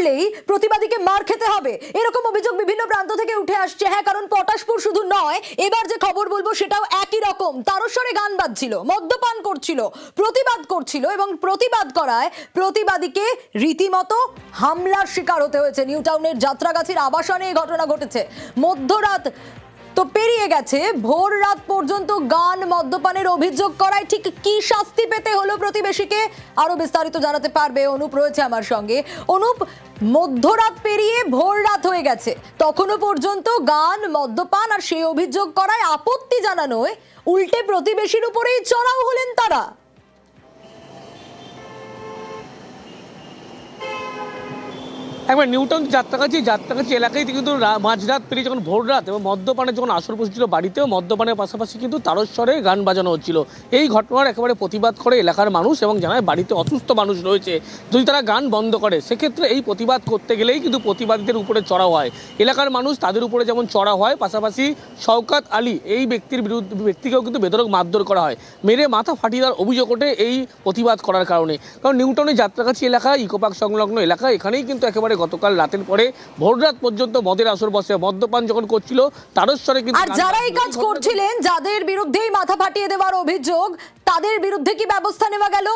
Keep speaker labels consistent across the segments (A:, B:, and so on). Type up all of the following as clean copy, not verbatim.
A: করলেই প্রতিবাদীকে মার খেতে হবে, এরকম অভিযোগ বিভিন্ন প্রান্ত থেকে উঠে আসছে। হ্যাঁ, কারণ পটাশপুর শুধু নয়, এবার যে খবর বলবো সেটাও একই রকম। তারস্বরে গান বাজছিল, মদ্যপান করছিল, প্রতিবাদ করছিল এবং প্রতিবাদ করায় প্রতিবাদীকে রীতিমতো হামলার শিকার হতে হয়েছে। নিউ টাউনের যাত্রাগাছির আবাসনে এই ঘটনা ঘটেছে। মধ্যরাত তো পেরিয়ে গেছে, ভোর রাত পর্যন্ত গান মদ্যপানের অভিযোগ করায় ঠিক কি শাস্তি পেতে হলো প্রতিবেশীকে, আরো বিস্তারিত জানাতে পারবে অনুপ রয়েছে আমার সঙ্গে। অনুপ, মধ্যরাত পেরিয়ে ভোর রাত হয়ে গেছে, তখনও পর্যন্ত গান মদ্যপান আর সেই অভিযোগ করায় আপত্তি জানানোয় উল্টে প্রতিবেশীর উপরেই চড়াও হলেন তারা।
B: একবার নিউটাউন যাত্রাগাছি এলাকায় কিন্তু মাঝরাত পেরিয়ে যখন ভোর রাত এবং মদ্যপানের যখন আসর বসেছিল বাড়িতেও মদ্যপানের পাশাপাশি কিন্তু তারস্বরে গান বাজানো হচ্ছিল। এই ঘটনার একেবারে প্রতিবাদ করে এলাকার মানুষ এবং জানায় বাড়িতে অসুস্থ মানুষ রয়েছে, যদি তারা গান বন্ধ করে সেক্ষেত্রে এই প্রতিবাদ করতে গেলেই কিন্তু প্রতিবাদীদের উপরে চড়াও হয়। এলাকার মানুষ তাদের উপরে যেমন চড়া হয়, পাশাপাশি শওকাত আলী এই ব্যক্তিকেও কিন্তু বেধড়ক মারধর করা হয়, মেরে মাথা ফাটিয়ে দেওয়ার অভিযোগ ওঠে এই প্রতিবাদ করার কারণে। কারণ নিউটাউনের যাত্রাগাছি এলাকা, ইকোপার্ক সংলগ্ন এলাকা, এখানেই কিন্তু একেবারে গতকাল রাতের পরে ভোর রাত পর্যন্ত মদের আসর বসে, মদ্যপান যখন করছিল তারস্বরে কিন্তু।
A: আর যারা এই কাজ করছিলেন, যাদের বিরুদ্ধেই মাথা ফাটিয়ে দেওয়ার অভিযোগ, তাদের বিরুদ্ধে কি ব্যবস্থা নেওয়া গেল?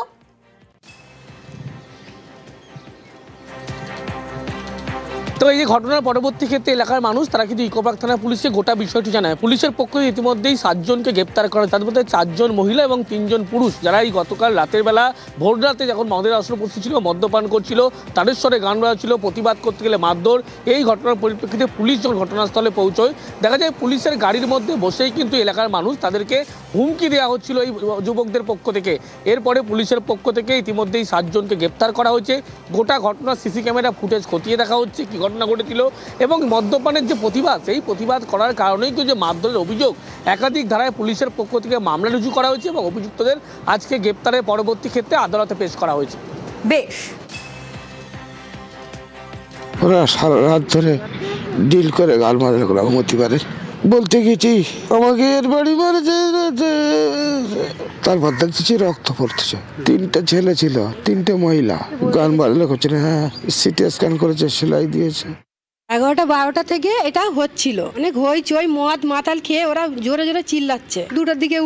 B: তো এই যে ঘটনার পরবর্তী ক্ষেত্রে এলাকার মানুষ তারা কিন্তু ইকোপার্ক থানা পুলিশকে গোটা বিষয়টি জানায়। পুলিশের পক্ষে ইতিমধ্যেই 7 জনকে গ্রেপ্তার করা, তার মধ্যে 4 জন মহিলা এবং 3 জন পুরুষ, যারা এই গতকাল রাতের বেলা ভোর রাতে যখন মদের আসর বসেছিল, মদ্যপান করছিল, তাদের স্বরে গান বাজাচ্ছিল, প্রতিবাদ করতে গেলে মারধর। এই ঘটনার পরিপ্রেক্ষিতে পুলিশ যখন ঘটনাস্থলে পৌঁছয়, দেখা যায় পুলিশের গাড়ির মধ্যে বসেই কিন্তু এলাকার মানুষ তাদেরকে হুমকি দেওয়া হচ্ছিল এই যুবকদের পক্ষ থেকে। এরপরে পুলিশের পক্ষ থেকে ইতিমধ্যেই 7 জনকে গ্রেপ্তার করা হয়েছে। গোটা ঘটনার সিসি ক্যামেরা ফুটেজ খতিয়ে দেখা হচ্ছে কি ঘটনা ঘটেছিল এবং মদ্যপানের যে প্রতিবাদ, সেই প্রতিবাদ করার কারণেই তো যে মারধরের অভিযোগ, একাধিক ধারায় পুলিশের পক্ষ থেকে মামলা রুজু করা হয়েছে এবং অভিযুক্তদের আজকে গ্রেপ্তারের পরবর্তী ক্ষেত্রে আদালতে পেশ করা হয়েছে।
A: বেশ,
C: ওরা সারা রাত ধরে ডিল করে গাল মারে হতে পারে বলতে গেছি, আমাকে এর বাড়ি মারেছে। তারপর দেখতেছি রক্ত পড়তেছে। 3টে ছেলে ছিল, 3টে মহিলা, গান বাজলে করছে না। হ্যাঁ, সিটি স্ক্যান করেছে, সেলাই দিয়েছে।
D: 11টা 12টা থেকে এটা হচ্ছিল, অনেক হইচই, মদ মাতাল খেয়ে ওরা জোরে জোরে চিল্লাচ্ছে। 2টার দিকে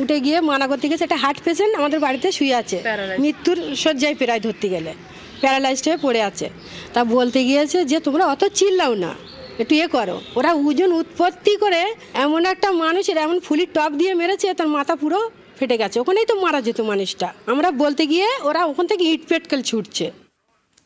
D: উঠে গিয়ে মানা করতে গেছে। একটা হার্ট পেশেন্ট আমাদের বাড়িতে শুয়ে আছে, মৃত্যুর শয্যায় প্রায় ধরতে গেলে প্যারালাইজড হয়ে পড়ে আছে। তা বলতে গিয়েছে যে তোমরা অত চিল্লাও না, একটু করো। ওরা ওজন উৎপত্তি করে এমন একটা মানুষের এমন ফুলির টপ দিয়ে মেরেছে, তার মাথা পুরো ফেটে গেছে। ওখানেই তো মারা যেত মানুষটা। আমরা বলতে গিয়ে ওরা ওখান থেকে ইট পেটকেল ছুটছে।